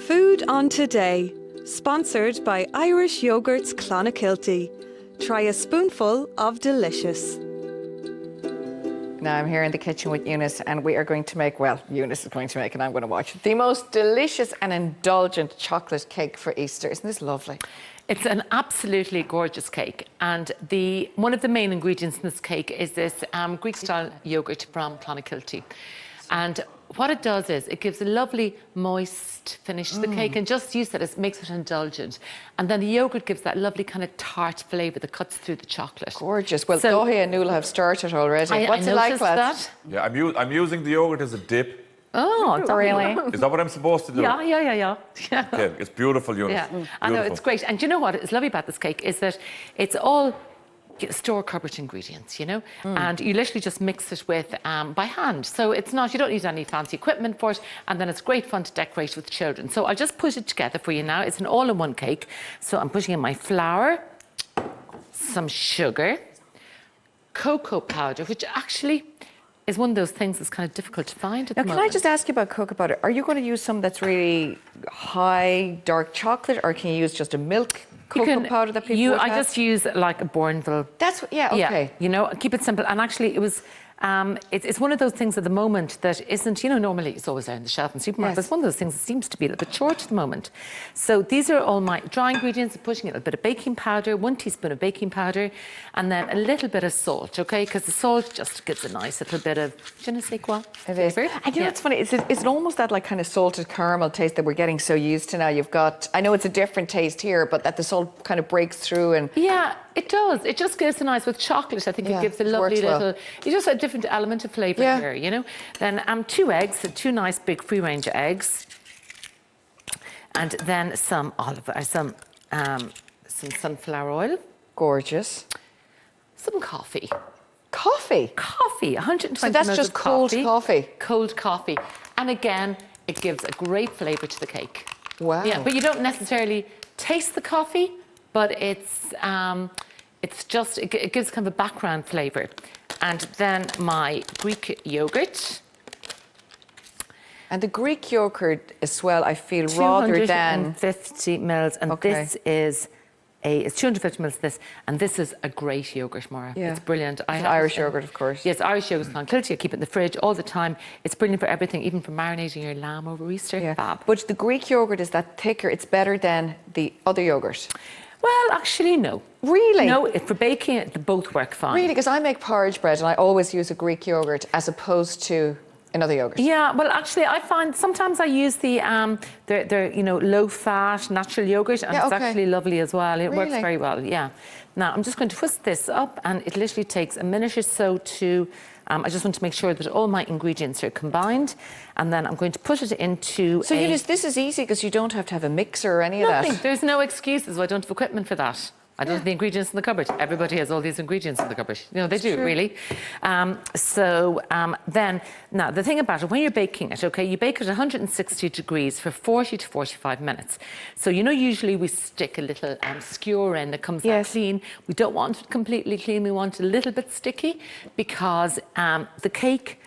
Food on Today, sponsored by Irish Yogurts Clonakilty. Try a spoonful of delicious. Now I'm here in the kitchen with Eunice and we are going to make, well, Eunice is going to make and I'm going to watch, the most delicious and indulgent chocolate cake for Easter. Isn't this lovely? It's an absolutely gorgeous cake, and one of the main ingredients in this cake is this Greek-style yogurt from Clonakilty. And what it does is it gives a lovely moist finish to the cake, and just you said it makes it indulgent. And then the yogurt gives that lovely kind of tart flavour that cuts through the chocolate. Gorgeous. Well, So- Dohe and Nuala have started already. What's I it like, noticed lads? that. Yeah, I'm using the yogurt as a dip. Oh, really? Is that what I'm supposed to do? Yeah. Okay, it's beautiful, Eunice. Yeah, I know, it's great. And do you know what is lovely about this cake is that it's all store cupboard ingredients, you know, and you literally just mix it with by hand. So it's not, you don't need any fancy equipment for it, and then it's great fun to decorate with children. So I'll just put it together for you now. It's an all-in-one cake. So I'm putting in my flour, some sugar, cocoa powder, which actually is one of those things that's kind of difficult to find at Now, the can moment. I just ask you about cocoa powder? Are you going to use some that's really high dark chocolate, or can you use just a milk cocoa powder that people would I have? just use like a Bourneville. That's, yeah, okay. Yeah, you know, keep it simple. And actually, it was, it's one of those things at the moment that isn't, you know, normally it's always there on the shelf in supermarkets. Yes. It's one of those things that seems to be a little bit short at the moment. So these are all my dry ingredients. I'm putting in a bit of baking powder, 1 teaspoon of baking powder, and then a little bit of salt, okay? Because the salt just gives a nice little bit of je ne sais quoi It is. flavour. And you know, it's funny, is it almost that like kind of salted caramel taste that we're getting so used to now? You've got, I know it's a different taste here, but that the salt kind of breaks through and... Yeah, it does. It just gives a nice, with chocolate, I think Yeah, it gives a it lovely works well. little, it's just a different element of flavour Yeah. here, you know. Then 2 eggs, so 2 nice big free-range eggs. And then some sunflower oil, Gorgeous. some coffee. Coffee? Coffee, 120 So that's mils just of cold coffee? Cold coffee. And again, it gives a great flavour to the cake. Wow. Yeah, but you don't necessarily taste the coffee, but it's just, it gives kind of a background flavour. And then my Greek yogurt. And the Greek yogurt as well, I feel, rather than... 250 mils, and Okay. this is it's 250 mils of this, and this is a great yogurt, Maura. Yeah. It's brilliant. It's Irish yogurt, of course. Yes, Irish yogurt from Clonakilty. I keep it in the fridge all the time. It's brilliant for everything, even for marinating your lamb over Easter. Yeah. Fab. But the Greek yogurt is that thicker, it's better than the other yogurt. Well, actually, no. Really? No, for baking it, they both work fine. Really, because I make porridge bread and I always use a Greek yogurt as opposed to another yogurt. Yeah, well, actually, I find sometimes I use the they're you know, low-fat natural yogurt, and Yeah, it's okay. actually lovely as well. It works Really? very well. Yeah. Now I'm just going to twist this up, and it literally takes a minute or so to. I just want to make sure that all my ingredients are combined, and then I'm going to put it into. So Eunice, this is easy because you don't have to have a mixer or any of Nothing. that. There's no excuses. I don't have equipment for that. I don't have the ingredients in the cupboard. Everybody has all these ingredients in the cupboard. You know, they do, really. Then, now, the thing about it, when you're baking it, okay, you bake it at 160 degrees for 40 to 45 minutes. So, you know, usually we stick a little skewer in that comes out Yes. clean. We don't want it completely clean. We want it a little bit sticky because the cake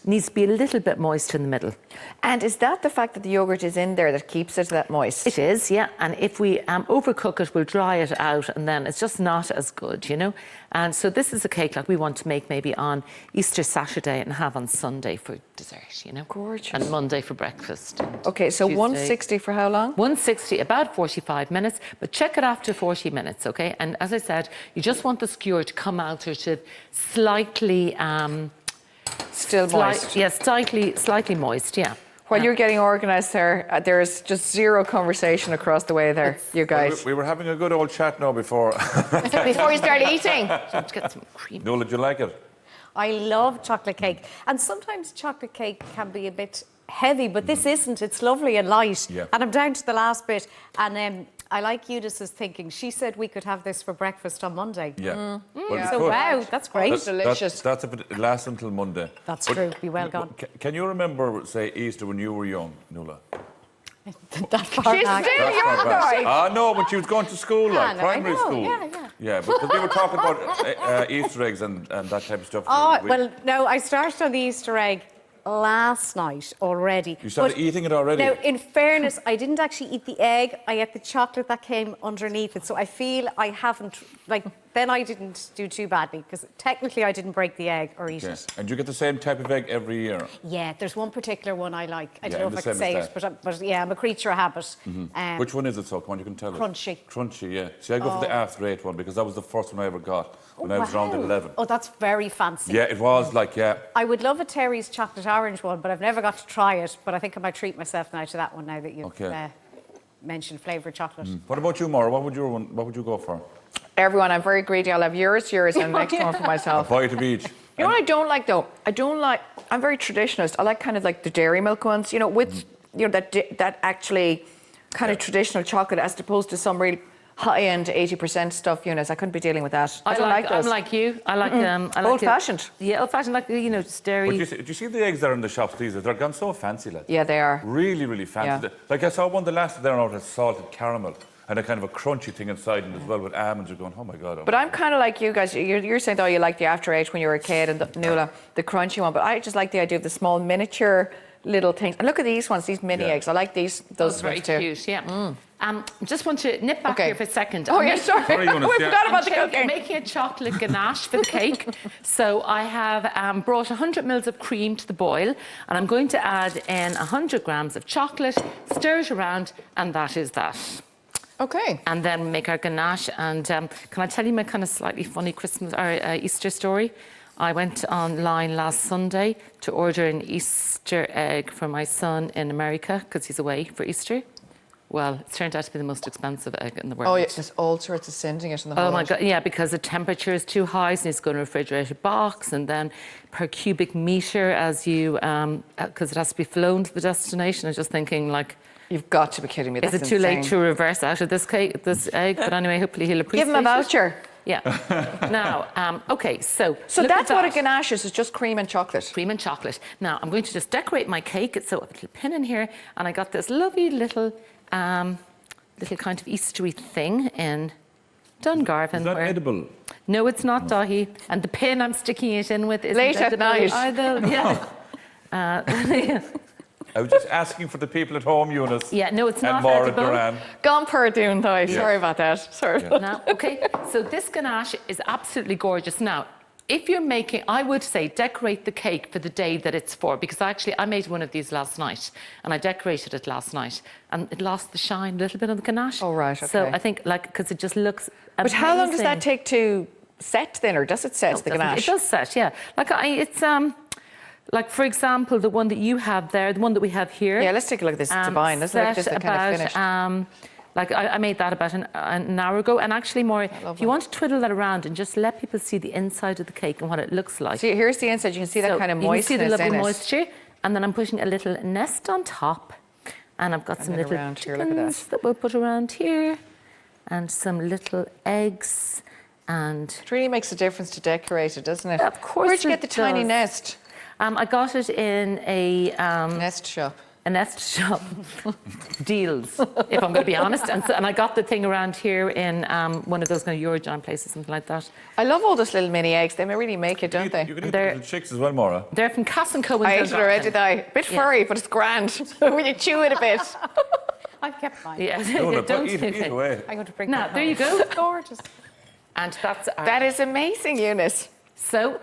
needs to be a little bit moist in the middle. And is that the fact that the yogurt is in there that keeps it that moist? It is, yeah. And if we overcook it, we'll dry it out, and then it's just not as good, you know. And so this is a cake like we want to make maybe on Easter Saturday and have on Sunday for dessert, you know. Gorgeous. And Monday for breakfast. And Okay, so Tuesday. 160 for how long? 160, about 45 minutes, but check it after 40 minutes, okay? And as I said, you just want the skewer to come out or to slightly... Still moist. Yeah, slightly moist, yeah. While you're getting organised there, there's just zero conversation across the way there, you guys. We were having a good old chat now before. Before you start eating. Let's get some cream. Nola, do you like it? I love chocolate cake. And sometimes chocolate cake can be a bit heavy, but this isn't. It's lovely and light. Yeah. And I'm down to the last bit. And I like Eunice's thinking. She said we could have this for breakfast on Monday. Yeah. Well, we So could. wow, that's great. That's delicious. That's if it lasts until Monday. That's But true. Be well gone. Can you remember, say, Easter when you were young, Nola? That far She's back. still That's your not bad. guy. No, when she was going to school, like no, I primary know, school. yeah. Yeah, because we were talking about Easter eggs and that type of stuff. Oh, We- well, no, I started on the Easter egg last night already. You started But eating it already? Now, in fairness, I didn't actually eat the egg. I ate the chocolate that came underneath it. So I feel I haven't, like, then I didn't do too badly because technically I didn't break the egg or eat Yeah. it. And you get the same type of egg every year? Yeah, there's one particular one I like. I don't Yeah, know I'm if I the can same say as it, that. but yeah, I'm a creature of habit. Which one is it, so? Come on, you can tell us. Crunchy. Crunchy, yeah. See, I go for the after 8 one because that was the first one I ever got when I was around Wow. 11. Oh, that's very fancy. Yeah, it was like, yeah. I would love a Terry's chocolate orange one, but I've never got to try it. But I think I might treat myself now to that one now that you've Okay. mentioned flavoured chocolate. What about you, Maura? What would you go for? Everyone, I'm very greedy. I'll have yours, and the next one for A myself. bite of each. You know what I don't like though? I'm very traditionalist. I like kind of like the dairy milk ones, you know, with, you know, that actually kind of traditional chocolate as opposed to some real high-end 80% stuff, Eunice. I couldn't be dealing with that. I don't like those. I'm like you. I like I like Old-fashioned. Yeah, old-fashioned, like, you know, just dairy. But do you see the eggs that are in the shops these days? They're gone so fancy, like. Yeah, they are. Really, really fancy. Yeah. Like I saw one the last there out as salted caramel and a kind of a crunchy thing inside it as well with almonds. You're going, oh my God. But I'm kind of like you guys. You're saying, though, you like the after 8 when you were a kid and Nuala, the crunchy one. But I just like the idea of the small miniature little things. And look at these ones, these mini Yeah. eggs. I like these. Those very ones too. cute, yeah. Just want to nip back Okay. here for a second. Oh, I'm yeah, making- sorry. Sorry, Eunice, We yeah. forgot about the I'm cooking. making a chocolate ganache for the cake. So I have brought 100 mils of cream to the boil, and I'm going to add in 100 grams of chocolate, stir it around, and that is that. Okay. And then make our ganache. And can I tell you my kind of slightly funny Christmas or Easter story? I went online last Sunday to order an Easter egg for my son in America because he's away for Easter. Well, it's turned out to be the most expensive egg in the world. Oh, yeah, there's all sorts of singeing it in the whole Oh my lot. God, yeah, because the temperature is too high, so it's going to a refrigerated box, and then per cubic metre as you, because it has to be flown to the destination. I was just thinking, like, You've got to be kidding me. is That's it too late insane. to reverse out of this cake, this egg? But anyway, hopefully he'll appreciate Give him a it. voucher. Yeah. Now, okay, so So look at that's what a that. ganache is just cream and chocolate. Cream and chocolate. Now, I'm going to just decorate my cake. So I have a little pin in here, and I got this lovely little kind of Eastery thing in Dungarvan. Is that where- edible? No, it's not, Dahi. And the pin I'm sticking it in with is Late at night. Yeah. I was just asking for the people at home, Eunice. Yeah, no, it's And not Maura edible. Duran. Gone per dún, though. Sorry about that. Sorry. Now, okay, so this ganache is absolutely gorgeous. Now, if you're making, I would say decorate the cake for the day that it's for, because I made one of these last night, and I decorated it last night, and it lost the shine, a little bit of the ganache. Oh, right, So okay. I think, like, because it just looks But amazing. how long does that take to set then, or does it set the It ganache? does set, yeah. Like, it's, like, for example, the one that you have there, the one that we have here. Yeah, let's take a look at this. It's divine, isn't it? set This is kind about, of finished. like I made that about an hour ago, and actually more, if you want to twiddle that around and just let people see the inside of the cake and what it looks like. See, here's the inside. You can see that So kind of you can see the moistness lovely in it. moisture, and then I'm putting a little nest on top, and I've got some then little around here, look at that. chickens that we'll put around here, and some little eggs, and It really makes a difference to decorate it, doesn't it? Of course Where'd you get it the tiny does. nest? I got it in a Nest shop. nest shop deals, if I'm going to be honest. And I got the thing around here in one of those kind of Eurojohn places, something like that. I love all those little mini eggs. They really make it, don't they? You can eat They're- the chicks as well, Maura. They're from Cass & Co. in I ate it Dungarvan. already, though. Bit furry, but it's grand. when you chew it a bit. I've kept mine. Yeah, No, don't eat away. I'm going to bring Now, that there you home. go. Gorgeous. And that's That is amazing, Eunice. so.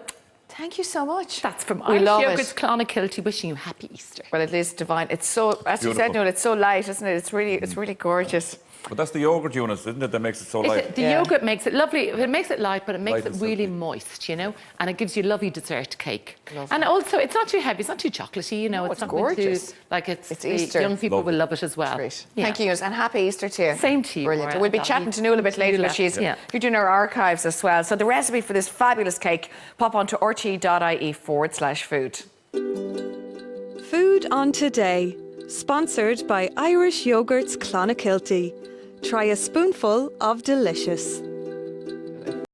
Thank you so much. That's from We Irish love Yogurt's it. Clonakilty, wishing you happy Easter. Well, it is divine. It's so, as you said, Beautiful. Noel, it's so light, isn't it? It's really gorgeous. But that's the yogurt, Eunice, isn't it, that makes it so light? The Yeah. yogurt makes it lovely. It makes it light, but it makes Light it and really silky. moist, you know, and it gives you a lovely dessert cake. Lovely. And also, it's not too heavy. It's not too chocolatey, you know. No, it's something gorgeous. like it's It's the Easter. young people Lovely. will love it as well. Great. Yeah. Thank you, Eunice, and happy Easter to you. Same to you, Brilliant. Maura. We'll be That'll chatting be- to Noel a bit later, Nuala, but she's yeah. you're doing our archives as well. So the recipe for this fabulous cake, pop onto rte.ie/food. Food on Today, sponsored by Irish Yogurt's Clonakilty. Try a spoonful of delicious.